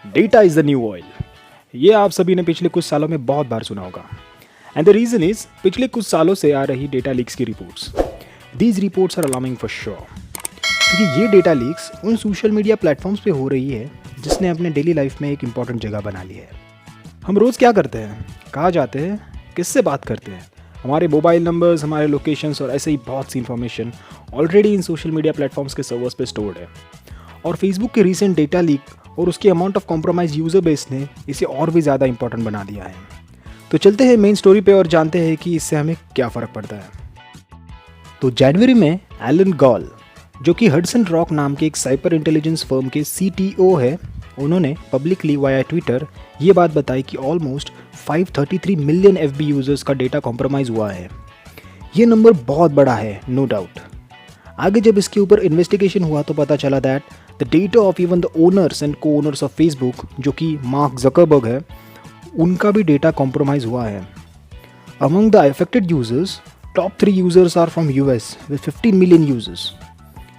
Data is the new oil. ये आप सभी ने पिछले कुछ सालों में बहुत बार सुना होगा। एंड द रीजन इज पिछले कुछ सालों से आ रही डेटा लीक्स की reports. These reports are alarming for sure, क्योंकि ये डेटा लीक्स उन सोशल मीडिया प्लेटफॉर्म्स पे हो रही है जिसने अपने डेली लाइफ में एक इंपॉर्टेंट जगह बना ली है। हम रोज़ क्या करते हैं, कहाँ जाते हैं, किससे बात करते हैं, हमारे मोबाइल नंबर्स, हमारे लोकेशंस और ऐसे ही बहुत सी information already in social media platforms के सर्वर्स पे स्टोर्ड है। और फेसबुक के रीसेंट डेटा लीक और उसके amount of compromise user base ने इसे और भी ज़्यादा इंपॉर्टेंट बना दिया है। तो चलते हैं मेन स्टोरी पे और जानते हैं कि इससे हमें क्या फ़र्क पड़ता है। तो जनवरी में एलन गॉल, जो कि हडसन रॉक नाम के एक साइबर इंटेलिजेंस फर्म के CTO है, उन्होंने पब्लिकली वाया ट्विटर ये बात बताई कि ऑलमोस्ट 533 मिलियन FB यूज़र्स का डेटा कॉम्प्रोमाइज़ हुआ है। ये नंबर बहुत बड़ा है, नो डाउट। आगे जब इसके ऊपर इन्वेस्टिगेशन हुआ तो पता चला that the data of even the owners and को ओनर्स ऑफ फेसबुक, जो कि मार्क जकरबर्ग है, उनका भी डेटा कॉम्प्रोमाइज़ हुआ है। Among the affected users, top 3 users are from US with 15 million users,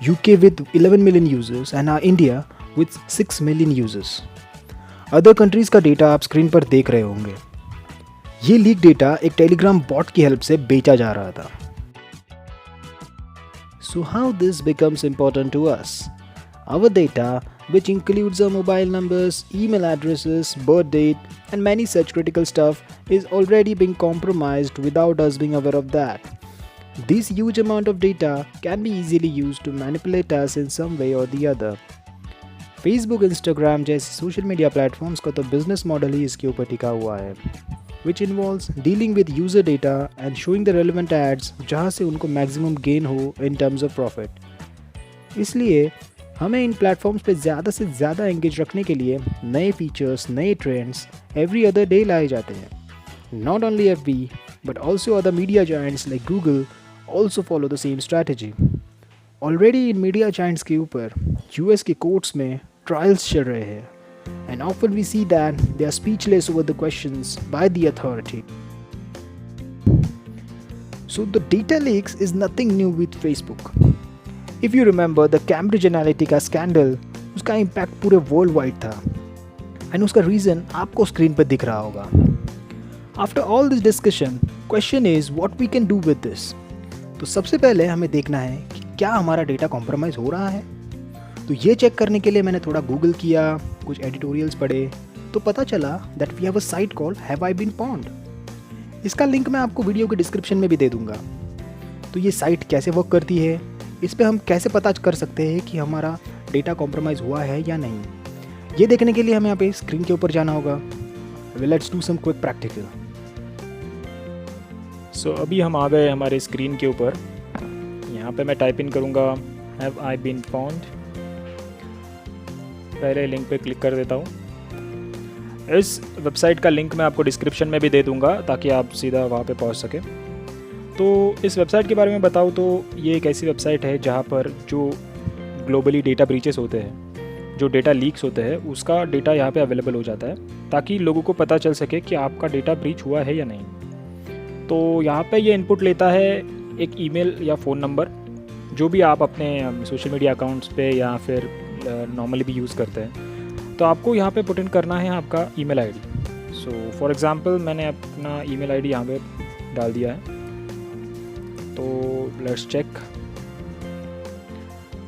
UK with 11 million users and India with 6 million users. Other countries का data आप screen पर देख रहे होंगे। ये लीक डेटा एक टेलीग्राम बॉट की हेल्प से बेचा जा रहा था। So how this becomes important to us? Our data, which includes our mobile numbers, email addresses, birth date, and many such critical stuff, is already being compromised without us being aware of that. This huge amount of data can be easily used to manipulate us in some way or the other. Facebook, Instagram जैसे social media platforms का तो business model ही इसके ऊपर टिका हुआ है, which involves dealing with user data and showing the relevant ads जहाँ से उनको maximum gain हो in terms of profit. इसलिए हमें इन प्लेटफॉर्म्स पे ज़्यादा से ज़्यादा एंगेज रखने के लिए नए फीचर्स, नए ट्रेंड्स एवरी अदर डे लाए जाते हैं। Not only FB, but also other media giants like Google also follow the same strategy. Already in media giants के ऊपर US के कोर्ट्स में ट्रायल्स चल रहे हैं, and often we see that they are speechless over the questions by the authority. So the data leaks is nothing new with Facebook. If you remember the Cambridge Analytica scandal, उसका impact पूरे world wide था, and उसका reason आपको screen पर दिख रहा होगा। After all this discussion, question is what we can do with this. तो सबसे पहले हमें देखना है कि क्या हमारा डेटा कॉम्प्रोमाइज़ हो रहा है। तो ये चेक करने के लिए मैंने थोड़ा गूगल किया, कुछ एडिटोरियल्स पढ़े, तो पता चला that we have a site called have I been pwned. इसका लिंक मैं आपको वीडियो के डिस्क्रिप्शन में भी दे दूंगा। तो ये साइट कैसे वर्क करती है, इस पे हम कैसे पता कर सकते हैं कि हमारा डेटा कॉम्प्रोमाइज़ हुआ है या नहीं, ये देखने के लिए हमें यहाँ पे स्क्रीन के ऊपर जाना होगा। Let's do some quick practical. So अभी हम आ गए हमारे स्क्रीन के ऊपर। यहाँ पे मैं टाइप इन करूँगा हैव आई बीन पॉन्ड। पहले लिंक पे क्लिक कर देता हूँ। इस वेबसाइट का लिंक मैं आपको डिस्क्रिप्शन में भी दे दूँगा ताकि आप सीधा वहाँ पे पहुँच सकें। तो इस वेबसाइट के बारे में बताऊँ तो ये एक ऐसी वेबसाइट है जहाँ पर जो ग्लोबली डेटा ब्रीचेस होते हैं, जो डेटा लीक्स होते हैं, उसका डेटा यहाँ पे अवेलेबल हो जाता है ताकि लोगों को पता चल सके कि आपका डेटा ब्रीच हुआ है या नहीं। तो यहाँ पे ये इनपुट लेता है एक ईमेल या फ़ोन नंबर, जो भी आप अपने सोशल मीडिया अकाउंट्स पे या फिर नॉर्मली भी यूज़ करते हैं। तो आपको यहाँ पे पुट इन करना है आपका email ID. So for example मैंने अपना ईमेल आईडी यहाँ पे डाल दिया है। तो लेट्स चेक।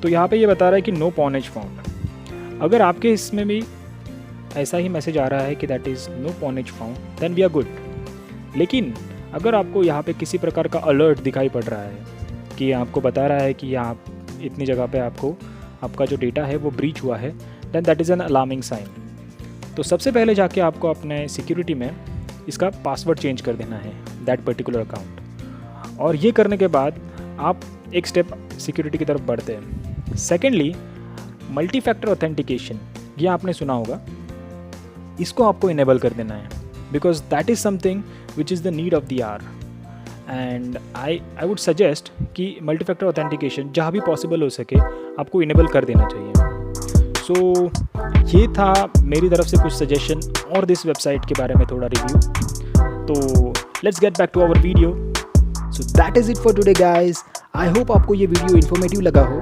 तो यहाँ पे ये बता रहा है कि नो पॉन इज फाउंड। अगर आपके इसमें भी ऐसा ही मैसेज आ रहा है कि that is no pwn is found, then we are good. लेकिन अगर आपको यहाँ पे किसी प्रकार का अलर्ट दिखाई पड़ रहा है कि आपको बता रहा है कि आप इतनी जगह पे आपका जो डेटा है वो ब्रीच हुआ है, then that is an alarming sign. तो सबसे पहले जाके आपको अपने सिक्योरिटी में इसका पासवर्ड चेंज कर देना है, दैट पर्टिकुलर अकाउंट। और ये करने के बाद आप एक स्टेप सिक्योरिटी की तरफ बढ़ते हैं। सेकेंडली, मल्टी फैक्टर ऑथेंटिकेशन, ये आपने सुना होगा, इसको आपको इनेबल कर देना है because that is something which is the need of the hour. And I would suggest कि मल्टी फैक्टर ऑथेंटिकेशन जहाँ भी पॉसिबल हो सके आपको इनेबल कर देना चाहिए। सो ये था मेरी तरफ से कुछ सजेशन और दिस वेबसाइट के बारे में थोड़ा रिव्यू। तो let's get back to our video. So that is it for today guys. I hope आपको ये वीडियो इन्फॉर्मेटिव लगा हो।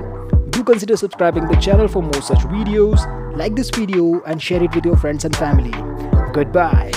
Do consider subscribing the channel for more such videos. Like this video and share it with your friends and family. Goodbye.